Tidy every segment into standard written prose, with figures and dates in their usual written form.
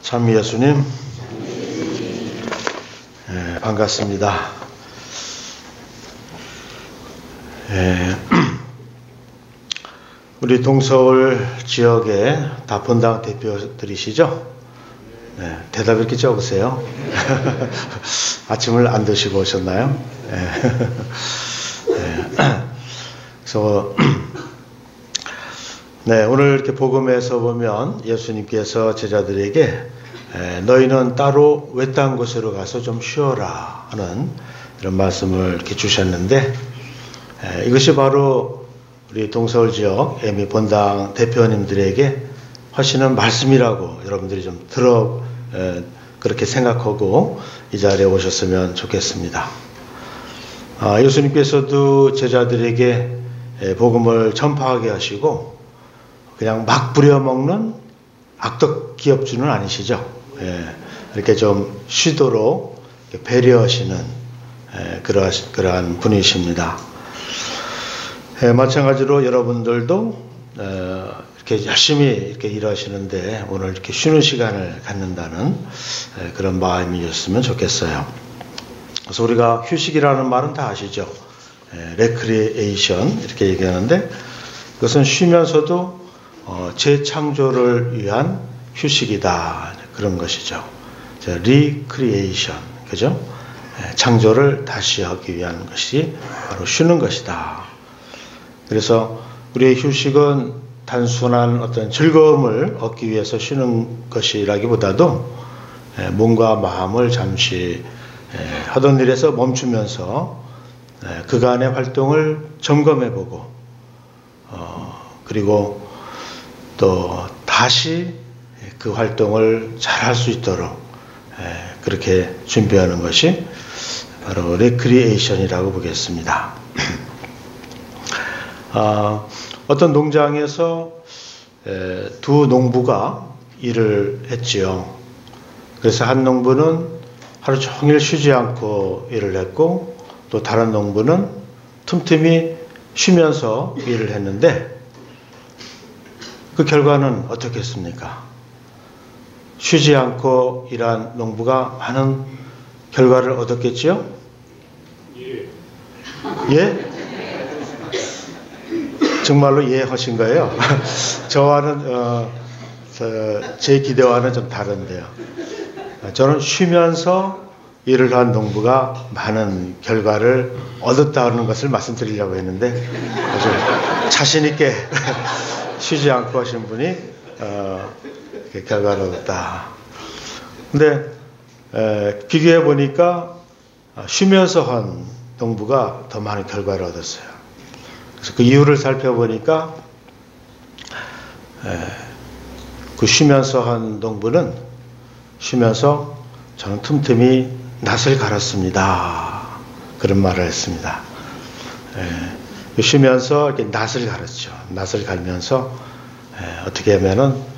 참 예수님, 반갑습니다. 우리 동서울 지역의 다 본당 대표들이시죠? 대답이 이렇게 적으세요. 아침을 안 드시고 오셨나요? 그래서 오늘 이렇게 복음에서 보면 예수님께서 제자들에게 너희는 따로 외딴 곳으로 가서 좀 쉬어라 하는 이런 말씀을 이렇게 주셨는데, 이것이 바로 우리 동서울 지역 애미 본당 대표님들에게 하시는 말씀이라고 여러분들이 좀 그렇게 생각하고 이 자리에 오셨으면 좋겠습니다. 예수님께서도 제자들에게 복음을 전파하게 하시고 그냥 막 부려먹는 악덕 기업주는 아니시죠. 이렇게 좀 쉬도록 배려하시는 그러한 분이십니다. 마찬가지로 여러분들도 이렇게 열심히 이렇게 일하시는데 오늘 이렇게 쉬는 시간을 갖는다는 그런 마음이었으면 좋겠어요. 그래서 우리가 휴식이라는 말은 다 아시죠. 레크리에이션 이렇게 얘기하는데, 그것은 쉬면서도 재창조를 위한 휴식이다, 그런 것이죠. 리크리에이션, 그죠? 창조를 다시 하기 위한 것이 바로 쉬는 것이다. 그래서 우리의 휴식은 단순한 어떤 즐거움을 얻기 위해서 쉬는 것이라기보다도 몸과 마음을 잠시 하던 일에서 멈추면서 그간의 활동을 점검해보고, 그리고 또 다시 그 활동을 잘 할 수 있도록 그렇게 준비하는 것이 바로 레크리에이션이라고 보겠습니다. 어떤 농장에서 두 농부가 일을 했지요. 그래서 한 농부는 하루 종일 쉬지 않고 일을 했고, 또 다른 농부는 틈틈이 쉬면서 일을 했는데, 그 결과는 어떻겠습니까? 쉬지 않고 일한 농부가 많은 결과를 얻었겠지요? 예? 정말로 예 하신 거예요? 저와는 제 기대와는 좀 다른데요. 저는 쉬면서 일을 한 농부가 많은 결과를 얻었다는 것을 말씀드리려고 했는데, 아주 자신 있게 쉬지 않고 하신 분이 결과를 얻었다. 근데 비교해 보니까 쉬면서 한 농부가 더 많은 결과를 얻었어요. 그래서 그 이유를 살펴보니까 그 쉬면서 한 농부는 쉬면서 저는 틈틈이 낫을 갈았습니다, 그런 말을 했습니다. 쉬면서 이렇게 낫을 갈았죠. 낫을 갈면서 어떻게 하면은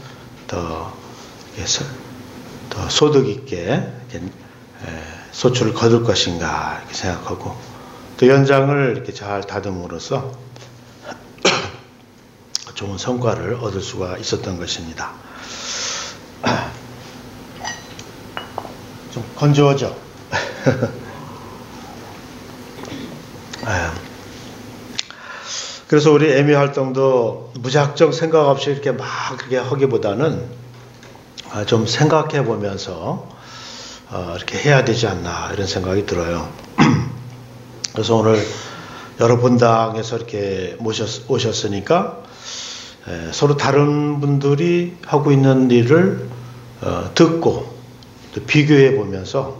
더 소득 있게 소출을 거둘 것인가 이렇게 생각하고, 또 연장을 이렇게 잘 다듬으로써 좋은 성과를 얻을 수가 있었던 것입니다. 좀 건조하죠? 그래서 우리 애미 활동도 무작정 생각 없이 이렇게 막 그렇게 하기보다는 좀 생각해 보면서 이렇게 해야 되지 않나, 이런 생각이 들어요. 그래서 오늘 여러 본당에서 이렇게 오셨으니까 서로 다른 분들이 하고 있는 일을 듣고 또 비교해 보면서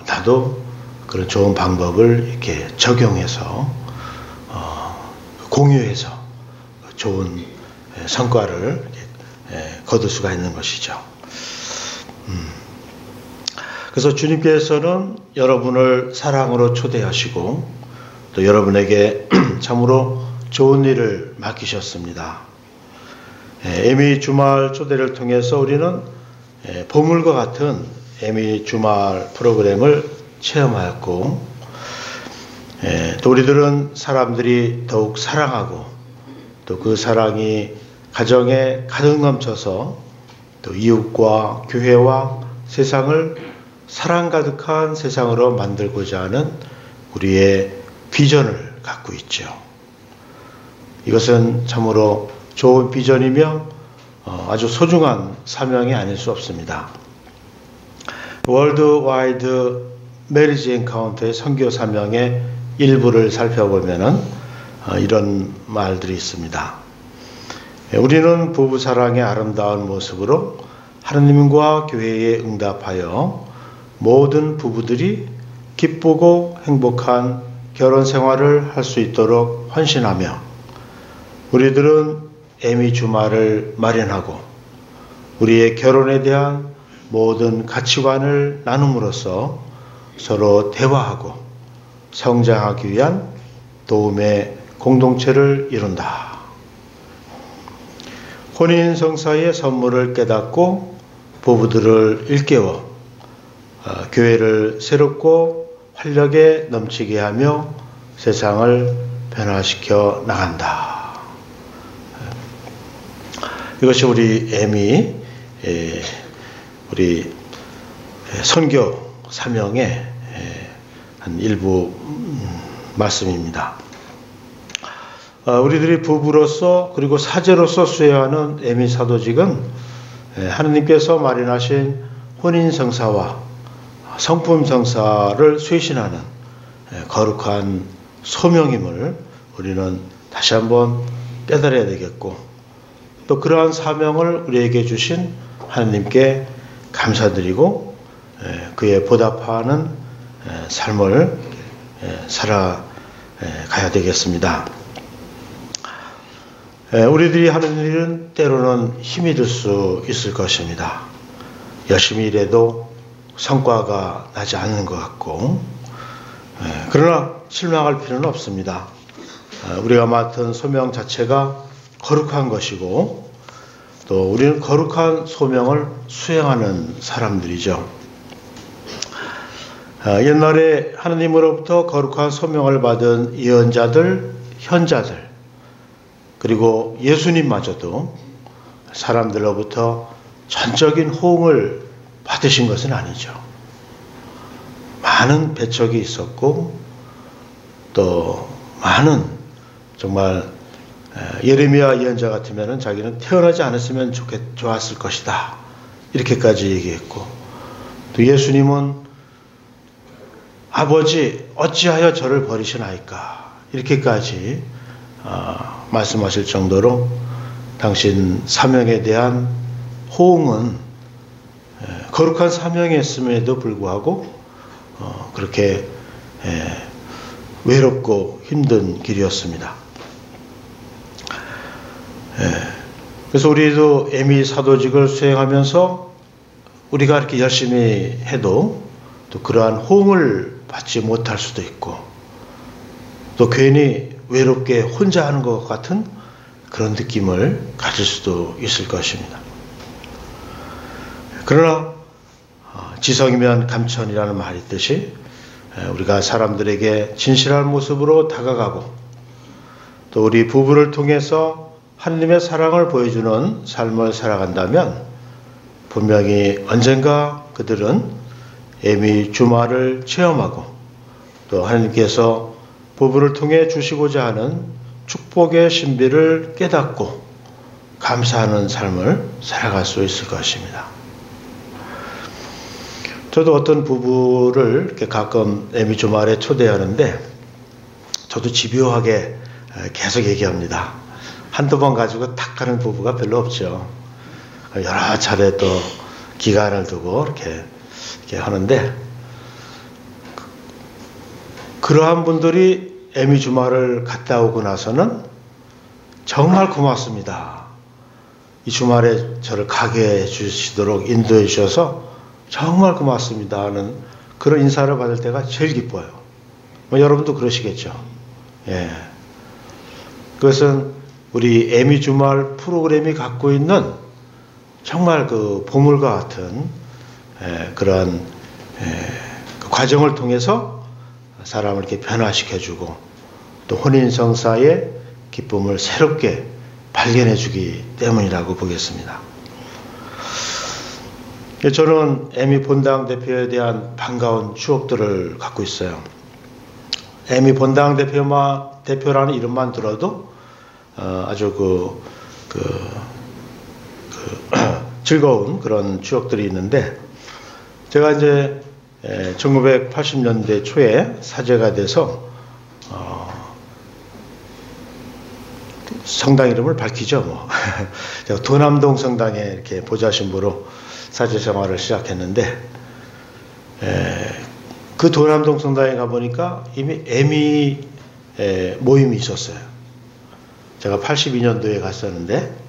나도 그런 좋은 방법을 이렇게 적용해서 공유해서 좋은 성과를 거둘 수가 있는 것이죠. 그래서 주님께서는 여러분을 사랑으로 초대하시고 또 여러분에게 참으로 좋은 일을 맡기셨습니다. 애미 주말 초대를 통해서 우리는 보물과 같은 애미 주말 프로그램을 체험하였고, 또 우리들은 사람들이 더욱 사랑하고 또 그 사랑이 가정에 가득 넘쳐서 또 이웃과 교회와 세상을 사랑 가득한 세상으로 만들고자 하는 우리의 비전을 갖고 있죠. 이것은 참으로 좋은 비전이며 아주 소중한 사명이 아닐 수 없습니다. 월드와이드 메리지 엔카운터의 선교 사명의 일부를 살펴보면은 이런 말들이 있습니다. 우리는 부부 사랑의 아름다운 모습으로 하느님과 교회에 응답하여 모든 부부들이 기쁘고 행복한 결혼 생활을 할 수 있도록 헌신하며 우리들은 애미 주말을 마련하고 우리의 결혼에 대한 모든 가치관을 나눔으로써 서로 대화하고 성장하기 위한 도움의 공동체를 이룬다. 혼인성사의 선물을 깨닫고 부부들을 일깨워 교회를 새롭고 활력에 넘치게 하며 세상을 변화시켜 나간다. 이것이 우리 애미 우리 선교 사명의 한 일부 말씀입니다. 우리들이 부부로서 그리고 사제로서 수여하는 애미 사도직은 하느님께서 마련하신 혼인성사와 성품성사를 쇄신하는 거룩한 소명임을 우리는 다시 한번 깨달아야 되겠고, 또 그러한 사명을 우리에게 주신 하느님께 감사드리고 그에 보답하는 삶을 살아가야 되겠습니다. 우리들이 하는 일은 때로는 힘이 들 수 있을 것입니다. 열심히 일해도 성과가 나지 않는 것 같고, 그러나 실망할 필요는 없습니다. 우리가 맡은 소명 자체가 거룩한 것이고, 또 우리는 거룩한 소명을 수행하는 사람들이죠. 옛날에 하느님으로부터 거룩한 소명을 받은 예언자들, 현자들, 그리고 예수님마저도 사람들로부터 전적인 호응을 받으신 것은 아니죠. 많은 배척이 있었고, 또 많은 정말 예레미야 예언자 같으면 자기는 태어나지 않았으면 좋았을 것이다, 이렇게까지 얘기했고, 또 예수님은 아버지 어찌하여 저를 버리시나이까, 이렇게까지 말씀하실 정도로 당신 사명에 대한 호응은 거룩한 사명이었음에도 불구하고 그렇게 외롭고 힘든 길이었습니다. 그래서 우리도 애미 사도직을 수행하면서 우리가 이렇게 열심히 해도 또 그러한 호응을 받지 못할 수도 있고, 또 괜히 외롭게 혼자 하는 것 같은 그런 느낌을 가질 수도 있을 것입니다. 그러나 지성이면 감천이라는 말이 있듯이 우리가 사람들에게 진실한 모습으로 다가가고, 또 우리 부부를 통해서 하느님의 사랑을 보여주는 삶을 살아간다면 분명히 언젠가 그들은 애미 주말을 체험하고, 또 하느님께서 부부를 통해 주시고자 하는 축복의 신비를 깨닫고 감사하는 삶을 살아갈 수 있을 것입니다. 저도 어떤 부부를 이렇게 가끔 애미 주말에 초대하는데, 저도 집요하게 계속 얘기합니다. 한두 번 가지고 탁 가는 부부가 별로 없죠. 여러 차례 또 기간을 두고 이렇게 하는데, 그러한 분들이 애미 주말을 갔다 오고 나서는 정말 고맙습니다. 이 주말에 저를 가게 해 주시도록 인도해 주셔서 정말 고맙습니다 하는 그런 인사를 받을 때가 제일 기뻐요. 여러분도 그러시겠죠. 예. 그것은 우리 애미 주말 프로그램이 갖고 있는 정말 그 보물과 같은 그러한 그 과정을 통해서 사람을 이렇게 변화시켜주고, 또 혼인성사의 기쁨을 새롭게 발견해주기 때문이라고 보겠습니다. 저는 에미 본당 대표에 대한 반가운 추억들을 갖고 있어요. 에미 본당 대표라는 이름만 들어도 아주 즐거운 그런 추억들이 있는데, 제가 이제 1980년대 초에 사제가 돼서 성당 이름을 밝히죠. 제가 도남동 성당에 이렇게 보좌신부로 사제 생활을 시작했는데, 그 도남동 성당에 가보니까 이미 에미 모임이 있었어요. 제가 82년도에 갔었는데,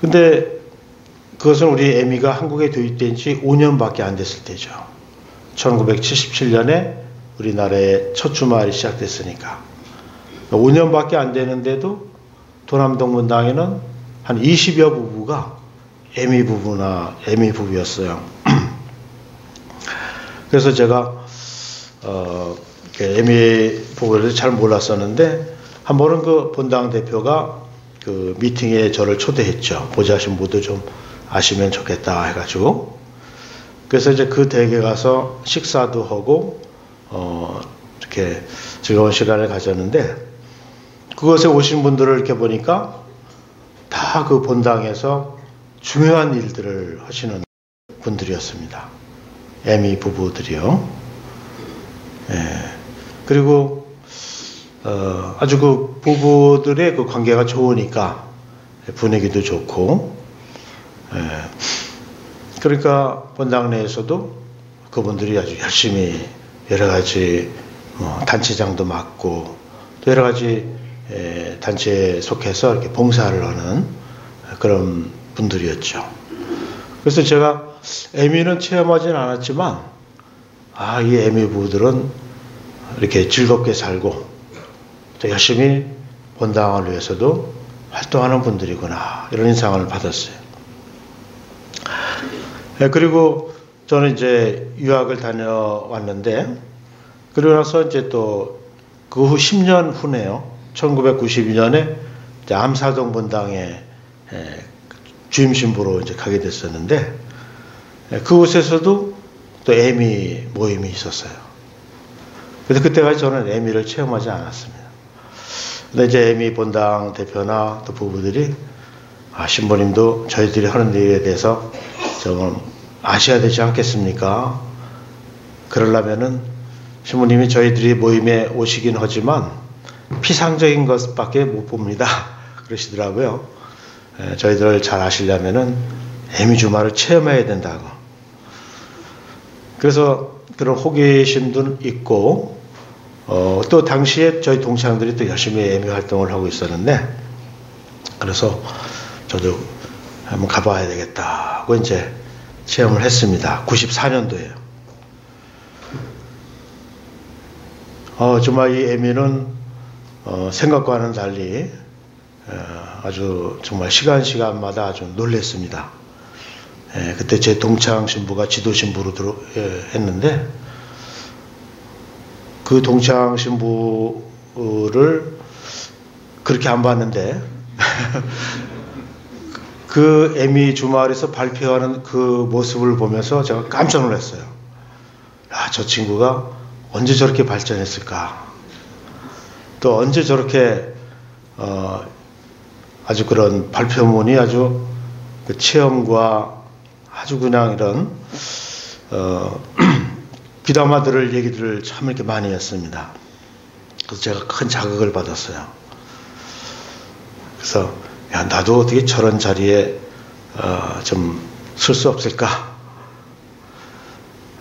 근데 그것은 우리 에미가 한국에 도입된 지 5년밖에 안 됐을 때죠. 1977년에 우리나라의 첫 주말이 시작됐으니까 5년밖에 안 되는데도 도남동 분당에는 한 20여 부부가 에미 부부였어요. 그래서 제가 에미 부부를 잘 몰랐었는데, 한 번은 그 본당 대표가 그 미팅에 저를 초대했죠. 보좌신부도 좀 아시면 좋겠다 해가지고. 그래서 이제 그 댁에 가서 식사도 하고 이렇게 즐거운 시간을 가졌는데, 그곳에 오신 분들을 이렇게 보니까 다 그 본당에서 중요한 일들을 하시는 분들이었습니다. 에미 부부들이요. 그리고 아주 그 부부들의 그 관계가 좋으니까 분위기도 좋고, 그러니까 본당 내에서도 그분들이 아주 열심히 여러 가지 단체장도 맡고 또 여러 가지 단체에 속해서 이렇게 봉사를 하는 그런 분들이었죠. 그래서 제가 에미는 체험하지는 않았지만, 이 에미 부부들은 이렇게 즐겁게 살고 또 열심히 본당을 위해서도 활동하는 분들이구나, 이런 인상을 받았어요. 그리고 저는 이제 유학을 다녀왔는데, 그러고 나서 이제 또 그 후 10년 후네요. 1992년에 암사동 본당에 주임 신부로 이제 가게 됐었는데, 그곳에서도 또 에미 모임이 있었어요. 그래서 그때까지 저는 에미를 체험하지 않았습니다. 근데 이제 에미 본당 대표나 또 부부들이 신부님도 저희들이 하는 일에 대해서 좀 아셔야 되지 않겠습니까? 그러려면은 신부님이 저희들이 모임에 오시긴 하지만 피상적인 것밖에 못 봅니다, 그러시더라고요. 저희들을 잘 아시려면은 에미 주말을 체험해야 된다고. 그래서 그런 호기심도 있고, 또 당시에 저희 동창들이 또 열심히 에미 활동을 하고 있었는데, 그래서 저도 한번 가봐야 되겠다 하고 이제 체험을 했습니다. 94년도에요. 정말 이 에미는 생각과는 달리 아주 정말 시간마다 아주 놀랬습니다. 그때 제 동창 신부가 지도 신부로 했는데, 그 동창 신부를 그렇게 안 봤는데 그 에미 주말에서 발표하는 그 모습을 보면서 제가 깜짝 놀랐어요. 저 친구가 언제 저렇게 발전했을까? 또 언제 저렇게 아주 그런 발표문이 아주 그 체험과 아주 그냥 이런 귀담아 들을 얘기들을 참 이렇게 많이 했습니다. 그래서 제가 큰 자극을 받았어요. 그래서 나도 어떻게 저런 자리에 좀 설 수 없을까?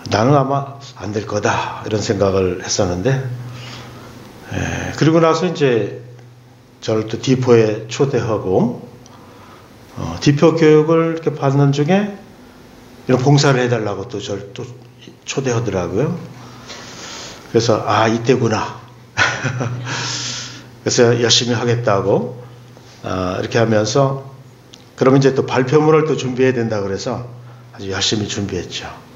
나는 아마 안 될 거다, 이런 생각을 했었는데, 그리고 나서 이제 저를 또 디포에 초대하고 디포 교육을 이렇게 받는 중에 이런 봉사를 해달라고 또 저를 또 초대하더라고요. 그래서 이때구나. 그래서 열심히 하겠다고 이렇게 하면서, 그러면 이제 또 발표문을 또 준비해야 된다 그래서 아주 열심히 준비했죠.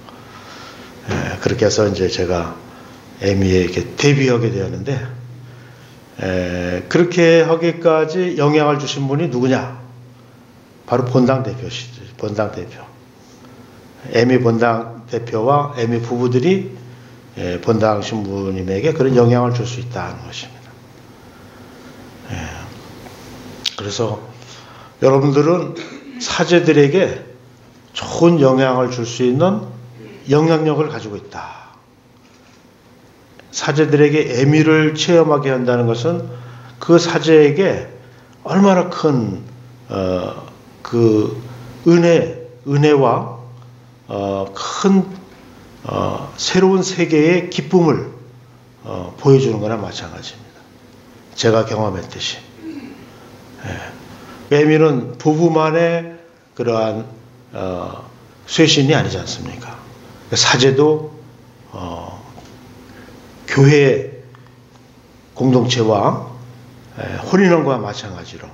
그렇게 해서 이제 제가 에미에 이렇게 데뷔하게 되었는데, 그렇게 하기까지 영향을 주신 분이 누구냐? 바로 본당 대표시죠. 본당 대표. 에미 본당 대표와 에미 부부들이 본당 신부님에게 그런 영향을 줄 수 있다는 것입니다. 그래서 여러분들은 사제들에게 좋은 영향을 줄 수 있는 영향력을 가지고 있다. 사제들에게 에미를 체험하게 한다는 것은 그 사제에게 얼마나 큰 그 은혜와 큰 새로운 세계의 기쁨을 보여주는 거나 마찬가지입니다. 제가 경험했듯이. 에미는 부부만의 그러한 쇄신이 아니지 않습니까? 사제도 교회 공동체와 혼인원과 마찬가지로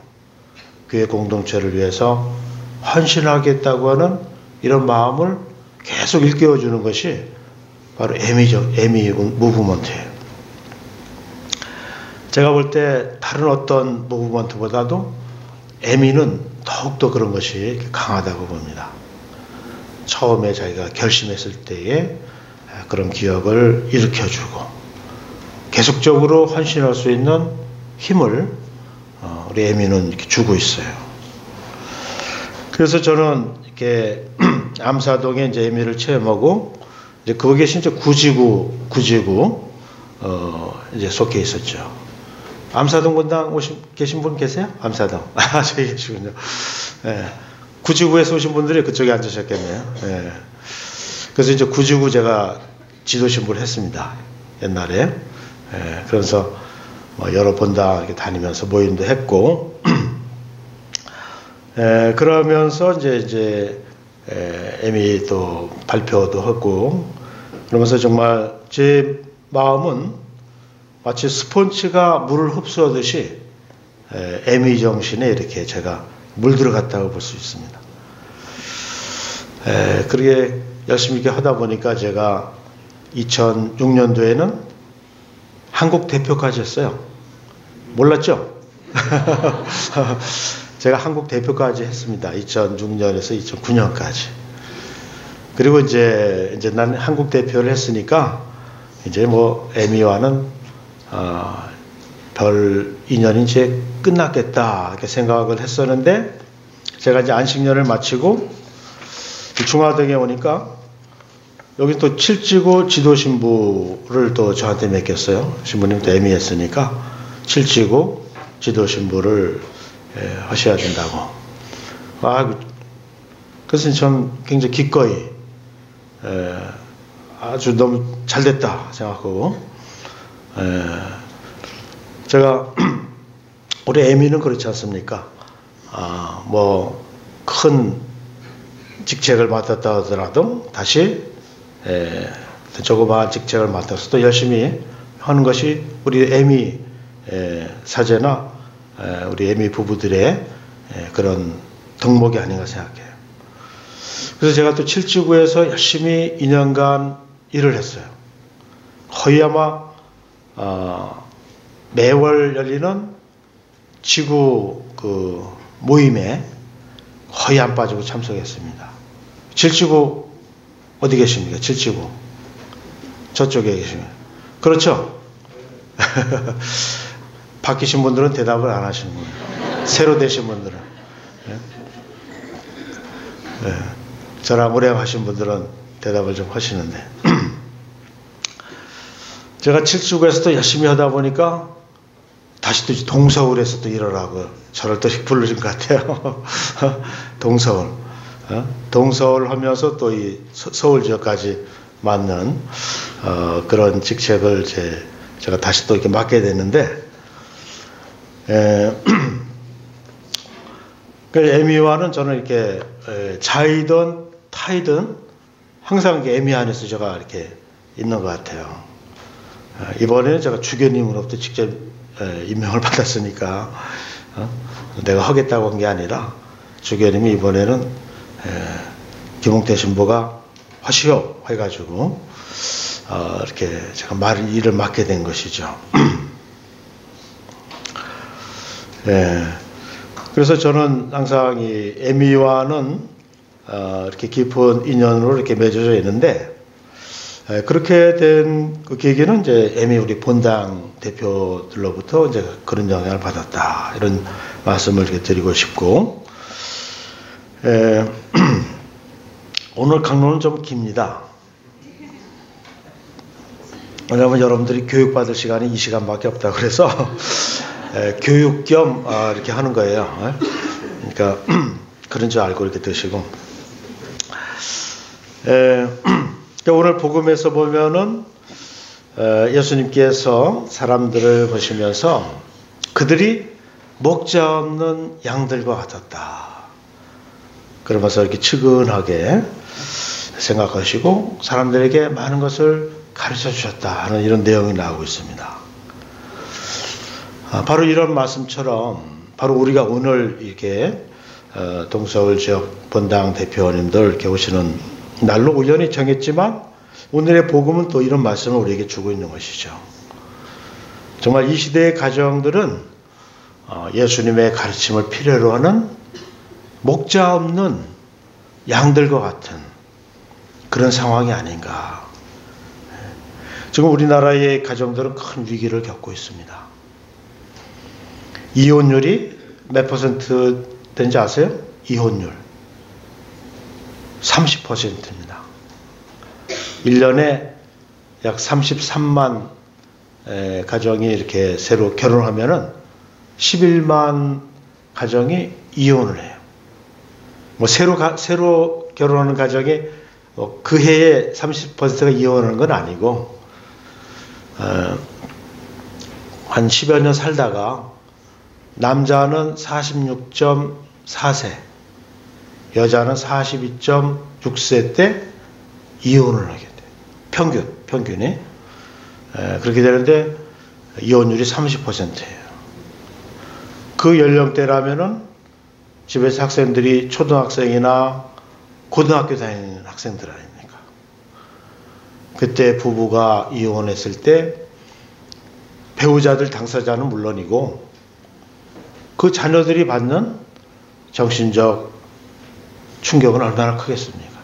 교회 공동체를 위해서 헌신하겠다고 하는 이런 마음을 계속 일깨워주는 것이 바로 에미 무브먼트예요. 제가 볼 때 다른 어떤 무브먼트보다도 에미는 더욱더 그런 것이 강하다고 봅니다. 처음에 자기가 결심했을 때에 그런 기억을 일으켜주고 계속적으로 헌신할 수 있는 힘을 우리 에미는 이렇게 주고 있어요. 그래서 저는 이렇게 암사동에 이제 에미를 체험하고 이제 거기에 진짜 구지구 이제 속해 있었죠. 암사동 본당 계신 분 계세요? 암사동. 저기 계시군요. 구지구에서 오신 분들이 그쪽에 앉으셨겠네요. 그래서 이제 구지구 제가 지도신부를 했습니다. 옛날에. 그래서 여러 본당 이렇게 다니면서 모임도 했고, 그러면서 이제 에미 또 발표도 하고, 그러면서 정말 제 마음은 마치 스폰지가 물을 흡수하듯이 에미 정신에 이렇게 제가 물들어갔다고 볼 수 있습니다. 그렇게 열심히 이렇게 하다 보니까 제가 2006년도에는 한국 대표까지 했어요. 몰랐죠? 제가 한국 대표까지 했습니다. 2006년에서 2009년까지. 그리고 이제 난 한국 대표를 했으니까 이제 뭐 에미와는 별 인연이 이제 끝났겠다 이렇게 생각을 했었는데 제가 이제 안식년을 마치고 중화동에 오니까 여기 또 칠지구 지도신부를 또 저한테 맡겼어요. 신부님도 에미 했으니까 칠지구 지도신부를 하셔야 된다고. 그래서 전 굉장히 기꺼이 아주 너무 잘됐다 생각하고 제가 우리 에미는 그렇지 않습니까? 뭐 큰 직책을 맡았다 하더라도 다시 조그마한 직책을 맡아서도 열심히 하는 것이 우리 에미 사제나 우리 에미 부부들의 그런 덕목이 아닌가 생각해요. 그래서 제가 또 칠지구에서 열심히 2년간 일을 했어요. 거의 아마 매월 열리는 지구 그 모임에 거의 안 빠지고 참석했습니다. 칠지구 어디 계십니까? 칠지구 저쪽에 계십니다. 그렇죠? 바뀌신 분들은 대답을 안 하시는 거예요. 새로 되신 분들은. 저랑 오래 하신 분들은 대답을 좀 하시는데 제가 칠지구에서도 열심히 하다 보니까 다시 또 동서울에서 또 일하라고 저를 또 부르신 것 같아요. 동서울 하면서 또 이 서울 지역까지 맞는 그런 직책을 제가 다시 또 이렇게 맡게 됐는데 에미와는 저는 이렇게 자이든 타이든 항상 이렇게 에미 안에서 제가 이렇게 있는 것 같아요. 이번에는 제가 주교님으로부터 직접 임명을 받았으니까 내가 하겠다고 한 게 아니라 주교님이 이번에는 김홍태 신부가 하시오 해가지고 이렇게 제가 일을 맡게 된 것이죠. 그래서 저는 항상 이 에미와는 이렇게 깊은 인연으로 이렇게 맺어져 있는데, 그렇게 된 그 계기는 이제 이미 우리 본당 대표들로부터 이제 그런 영향을 받았다, 이런 말씀을 이렇게 드리고 싶고, 오늘 강론은 좀 깁니다. 왜냐하면 여러분들이 교육받을 시간이 이 시간밖에 없다 그래서 교육 겸 이렇게 하는 거예요. 그러니까 그런 줄 알고 이렇게 드시고, 오늘 복음에서 보면은 예수님께서 사람들을 보시면서 그들이 목자 없는 양들과 같았다, 그러면서 이렇게 측은하게 생각하시고 사람들에게 많은 것을 가르쳐 주셨다 하는 이런 내용이 나오고 있습니다. 바로 이런 말씀처럼 바로 우리가 오늘 이렇게 동서울 지역 본당 대표님들 이렇게 오시는 날로 우연히 정했지만 오늘의 복음은 또 이런 말씀을 우리에게 주고 있는 것이죠. 정말 이 시대의 가정들은 예수님의 가르침을 필요로 하는 목자 없는 양들과 같은 그런 상황이 아닌가. 지금 우리나라의 가정들은 큰 위기를 겪고 있습니다. 이혼율이 몇 퍼센트 된지 아세요? 이혼율 30%입니다. 1년에 약 33만 가정이 이렇게 새로 결혼하면은 11만 가정이 이혼을 해요. 뭐 새로 결혼하는 가정이 그 해에 30%가 이혼하는 건 아니고, 한 10여 년 살다가 남자는 46.4세, 여자는 42.6세 때 이혼을 하게 돼요. 평균이. 그렇게 되는데 이혼율이 30%예요. 그 연령대라면은 집에서 학생들이 초등학생이나 고등학교 다니는 학생들 아닙니까? 그때 부부가 이혼했을 때 배우자들 당사자는 물론이고 그 자녀들이 받는 정신적 충격은 얼마나 크겠습니까?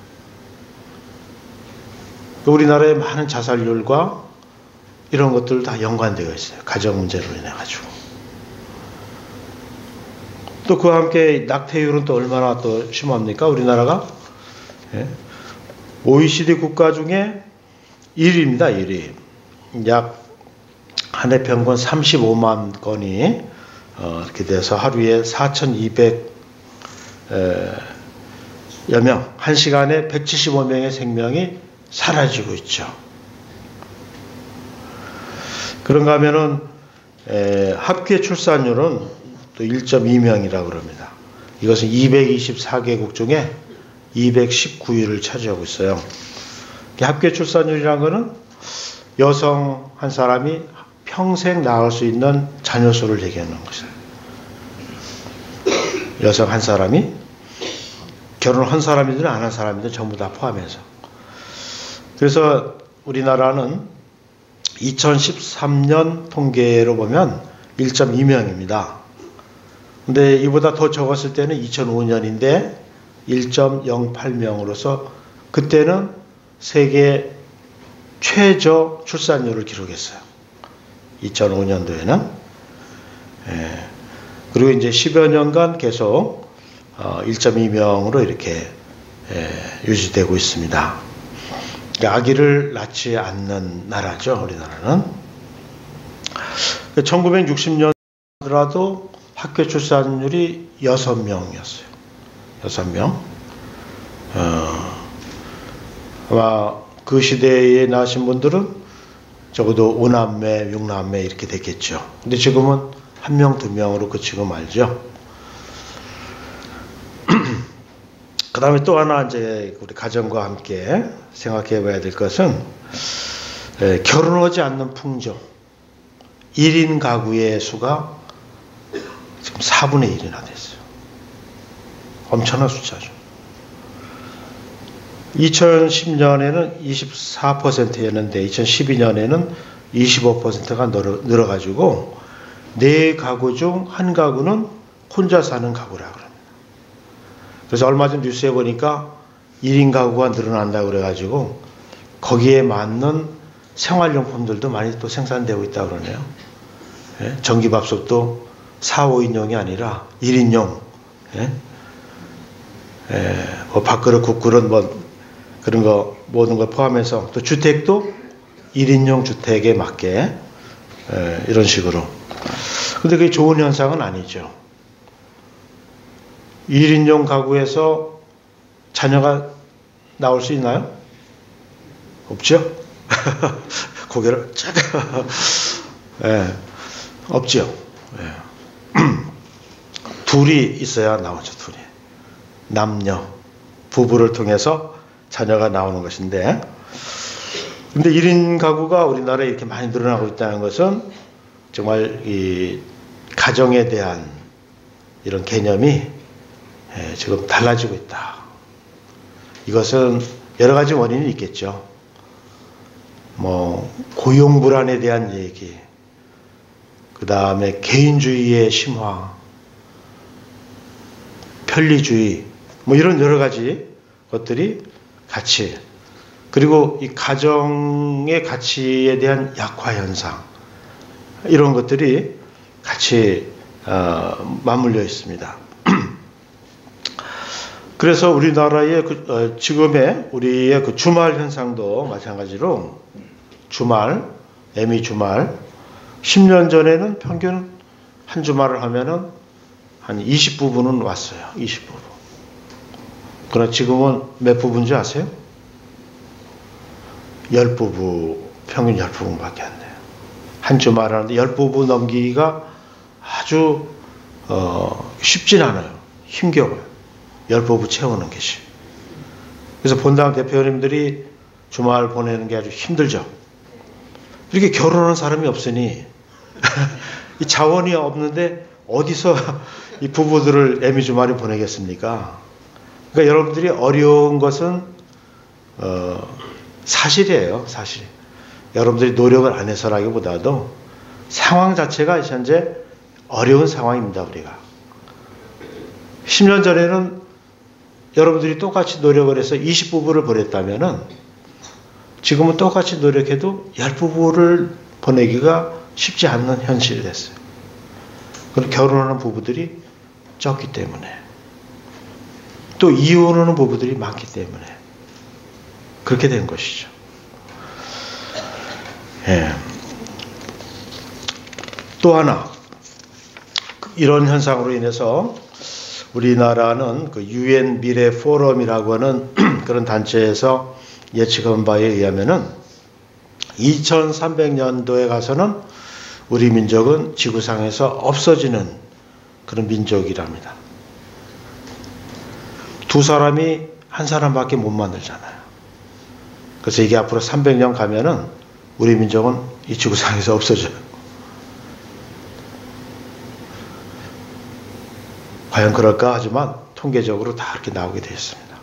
우리나라의 많은 자살률과 이런 것들 다 연관되어 있어요. 가정 문제로 인해 가지고. 또 그와 함께 낙태율은 또 얼마나 또 심합니까? 우리나라가 OECD 국가 중에 1위입니다. 1위. 약 한 해 평균 35만 건이 이렇게 돼서 하루에 4,200여 명, 한 시간에 175명의 생명이 사라지고 있죠. 그런가 하면은 합계 출산율은 또 1.2명이라고 그럽니다. 이것은 224개국 중에 219위를 차지하고 있어요. 합계 출산율이라는 것은 여성 한 사람이 평생 낳을 수 있는 자녀 수를 얘기하는 것이에요. 여성 한 사람이 결혼한 사람이든 안 한 사람이든 전부 다 포함해서. 그래서 우리나라는 2013년 통계로 보면 1.2명입니다. 근데 이보다 더 적었을 때는 2005년인데 1.08명으로서 그때는 세계 최저 출산율을 기록했어요. 2005년도에는. 그리고 이제 10여 년간 계속 1.2명으로 이렇게 유지되고 있습니다. 아기를 낳지 않는 나라죠, 우리나라는. 1960년이라도 학교 출산율이 6명이었어요. 6명. 아마 그 시대에 나신 분들은 적어도 5남매, 6남매 이렇게 됐겠죠. 근데 지금은 1명, 2명으로 그치고 말죠. 그 다음에 또 하나 이제 우리 가정과 함께 생각해 봐야 될 것은 결혼하지 않는 풍조. 1인 가구의 수가 지금 4분의 1이나 됐어요. 엄청난 숫자죠. 2010년에는 24%였는데 2012년에는 25%가 늘어가지고 4가구 중 1가구는 혼자 사는 가구라고 합니다. 그래서 얼마 전 뉴스에 보니까 1인 가구가 늘어난다고 그래가지고 거기에 맞는 생활용품들도 많이 또 생산되고 있다고 그러네요. 예? 전기밥솥도 4, 5인용이 아니라 1인용. 예? 뭐 밥그릇, 국그릇 뭐 그런 거 모든 걸 포함해서 또 주택도 1인용 주택에 맞게 이런 식으로. 근데 그게 좋은 현상은 아니죠. 1인용 가구에서 자녀가 나올 수 있나요? 없죠? 고개를 쫙. 없죠. 둘이 있어야 나오죠, 둘이. 남녀, 부부를 통해서 자녀가 나오는 것인데, 근데 1인 가구가 우리나라에 이렇게 많이 늘어나고 있다는 것은 정말 이 가정에 대한 이런 개념이 지금 달라지고 있다. 이것은 여러 가지 원인이 있겠죠. 뭐 고용 불안에 대한 얘기, 그 다음에 개인주의의 심화, 편리주의, 뭐 이런 여러 가지 것들이 같이, 그리고 이 가정의 가치에 대한 약화 현상, 이런 것들이 같이 맞물려 있습니다. 그래서 우리나라의 지금의 우리의 그 주말 현상도 마찬가지로 애미 주말, 10년 전에는 평균 한 주말을 하면은 한 20부부는 왔어요. 20부부. 그러나 지금은 몇 부부인지 아세요? 10부부, 평균 10부부밖에 안 돼요. 한 주말 하는데 10부부 넘기기가 아주 쉽진 않아요. 힘겨워요. 10부부 채우는 것이. 그래서 본당 대표님들이 주말 보내는 게 아주 힘들죠. 이렇게 결혼하는 사람이 없으니 이 자원이 없는데 어디서 이 부부들을 애미 주말에 보내겠습니까? 그러니까 여러분들이 어려운 것은 사실이에요. 사실. 여러분들이 노력을 안 해서라기보다도 상황 자체가 현재 어려운 상황입니다. 우리가 10년 전에는 여러분들이 똑같이 노력을 해서 20부부를 보냈다면은 지금은 똑같이 노력해도 10부부를 보내기가 쉽지 않는 현실이 됐어요. 그리고 결혼하는 부부들이 적기 때문에, 또 이혼하는 부부들이 많기 때문에 그렇게 된 것이죠. 또 하나, 이런 현상으로 인해서 우리나라는 그 UN 미래 포럼이라고 하는 그런 단체에서 예측한 바에 의하면은 2300년도에 가서는 우리 민족은 지구상에서 없어지는 그런 민족이랍니다. 두 사람이 한 사람밖에 못 만들잖아요. 그래서 이게 앞으로 300년 가면은 우리 민족은 이 지구상에서 없어져요. 과연 그럴까 하지만 통계적으로 다 이렇게 나오게 되어 있습니다.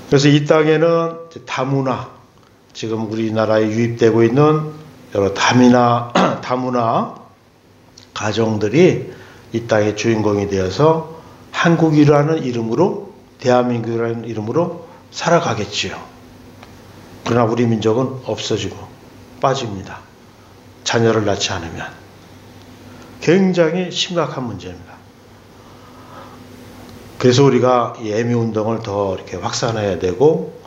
그래서 이 땅에는 다문화, 지금 우리나라에 유입되고 있는 여러 다문화 가정들이 이 땅의 주인공이 되어서 한국이라는 이름으로, 대한민국이라는 이름으로 살아가겠지요. 그러나 우리 민족은 없어지고 빠집니다. 자녀를 낳지 않으면. 굉장히 심각한 문제입니다. 그래서 우리가 이 애미운동을 더 이렇게 확산해야 되고,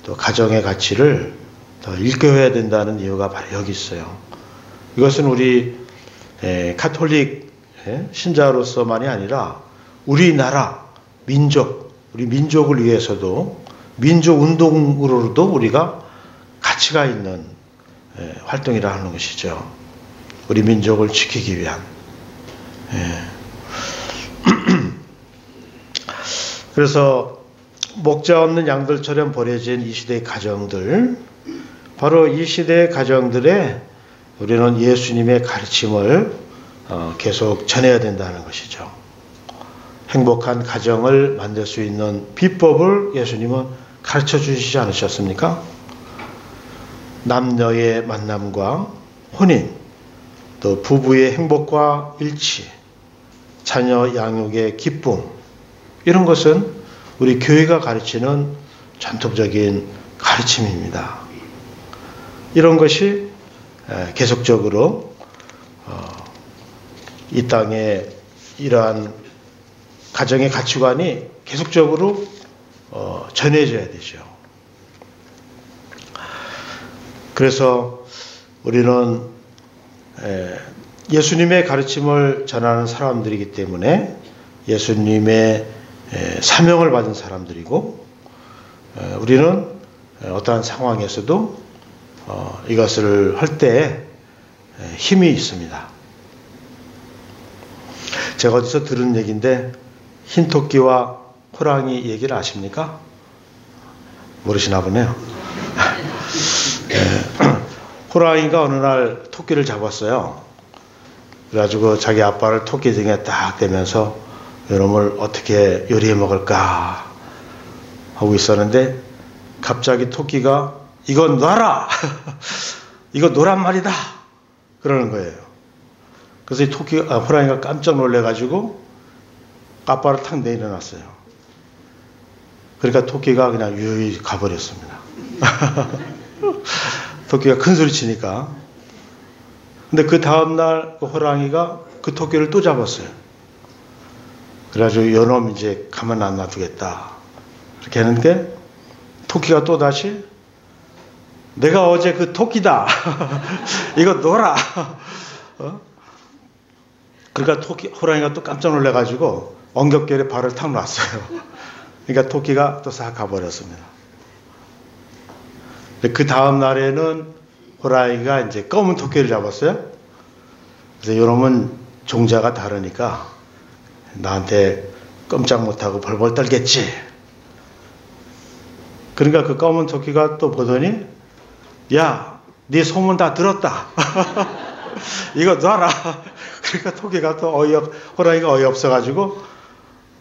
또 가정의 가치를 더 일깨워야 된다는 이유가 바로 여기 있어요. 이것은 우리 가톨릭 신자로서만이 아니라 우리나라 민족, 우리 민족을 위해서도, 민족 운동으로도 우리가 가치가 있는 활동이라 하는 것이죠. 우리 민족을 지키기 위한. 그래서 목자 없는 양들처럼 버려진 이 시대의 가정들, 바로 이 시대의 가정들에 우리는 예수님의 가르침을 계속 전해야 된다는 것이죠. 행복한 가정을 만들 수 있는 비법을 예수님은 가르쳐 주시지 않으셨습니까? 남녀의 만남과 혼인, 또 부부의 행복과 일치, 자녀 양육의 기쁨, 이런 것은 우리 교회가 가르치는 전통적인 가르침입니다. 이런 것이 계속적으로 이 땅에 이러한 가정의 가치관이 계속적으로 전해져야 되죠. 그래서 우리는 예수님의 가르침을 전하는 사람들이기 때문에 예수님의 사명을 받은 사람들이고, 우리는 어떠한 상황에서도 이것을 할 때 힘이 있습니다. 제가 어디서 들은 얘기인데, 흰토끼와 호랑이 얘기를 아십니까? 모르시나 보네요. 호랑이가 어느 날 토끼를 잡았어요. 그래가지고 자기 아빠를 토끼 등에 딱 대면서 이놈을 어떻게 요리해 먹을까 하고 있었는데, 갑자기 토끼가 이건 놔라! 이거 놓란 말이다! 그러는 거예요. 그래서 이 호랑이가 깜짝 놀래가지고 아빠를 탁 내려놨어요. 그러니까 토끼가 그냥 유유히 가버렸습니다. 토끼가 큰 소리 치니까. 근데 그 다음날 그 호랑이가 그 토끼를 또 잡았어요. 그래가지고 요놈 이제 가만 안 놔두겠다. 이렇게 했는데 토끼가 또 다시 내가 어제 그 토끼다. 이거 놓아라. 그러니까 호랑이가 또 깜짝 놀래가지고 엉겹결에 발을 탁 놨어요. 그러니까 토끼가 또 싹 가버렸습니다. 그 다음 날에는 호랑이가 이제 검은 토끼를 잡았어요. 그래서 요놈은 종자가 다르니까 나한테 꼼짝 못하고 벌벌 떨겠지. 그러니까 그 검은 토끼가 또 보더니, 야, 네 소문 다 들었다. 이거 놔라. 그러니까 토끼가 또 호랑이가 어이없어가지고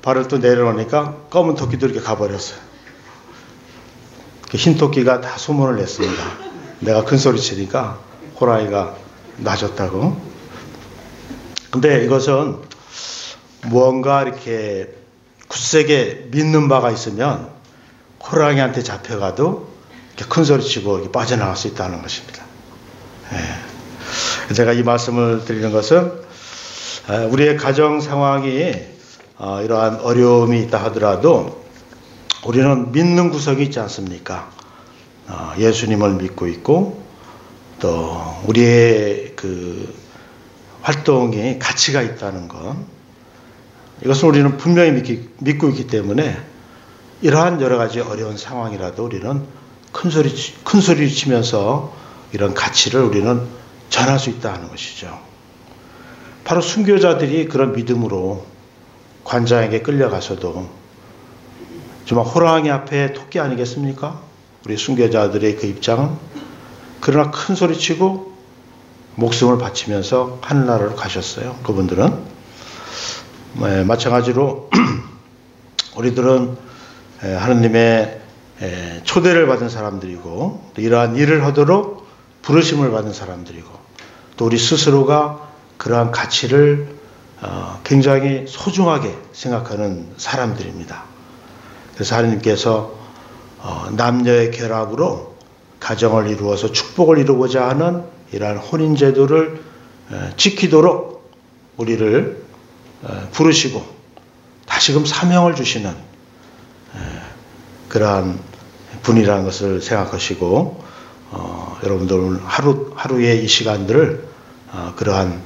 발을 또 내려놓으니까 검은 토끼도 이렇게 가버렸어요. 흰 토끼가 다 소문을 냈습니다. 내가 큰 소리 치니까 호랑이가 놔줬다고. 근데 이것은 무언가 이렇게 굳세게 믿는 바가 있으면 호랑이한테 잡혀가도 이렇게 큰 소리 치고 이렇게 빠져나갈 수 있다는 것입니다. 제가 이 말씀을 드리는 것은 우리의 가정 상황이 이러한 어려움이 있다 하더라도 우리는 믿는 구석이 있지 않습니까? 예수님을 믿고 있고 또 우리의 그 활동에 가치가 있다는 것, 이것을 우리는 분명히 믿고 있기 때문에 이러한 여러 가지 어려운 상황이라도 우리는 큰 소리 치면서 이런 가치를 우리는 전할 수 있다는 것이죠. 바로 순교자들이 그런 믿음으로 관장에게 끌려가서도 정말 호랑이 앞에 토끼 아니겠습니까? 우리 순교자들의 그 입장은. 그러나 큰 소리치고 목숨을 바치면서 하늘나라로 가셨어요. 그분들은. 마찬가지로 우리들은 하느님의 초대를 받은 사람들이고 이러한 일을 하도록 부르심을 받은 사람들이고 또 우리 스스로가 그러한 가치를 굉장히 소중하게 생각하는 사람들입니다. 그래서 하느님께서 남녀의 결합으로 가정을 이루어서 축복을 이루고자 하는 이러한 혼인제도를 지키도록 우리를 부르시고 다시금 사명을 주시는 그러한 분이라는 것을 생각하시고 여러분들 오늘 하루의 이 시간들을 그러한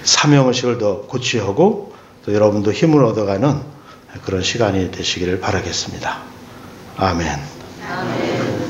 사명의식을 더 고취하고 또 여러분도 힘을 얻어가는 그런 시간이 되시기를 바라겠습니다. 아멘. 아멘.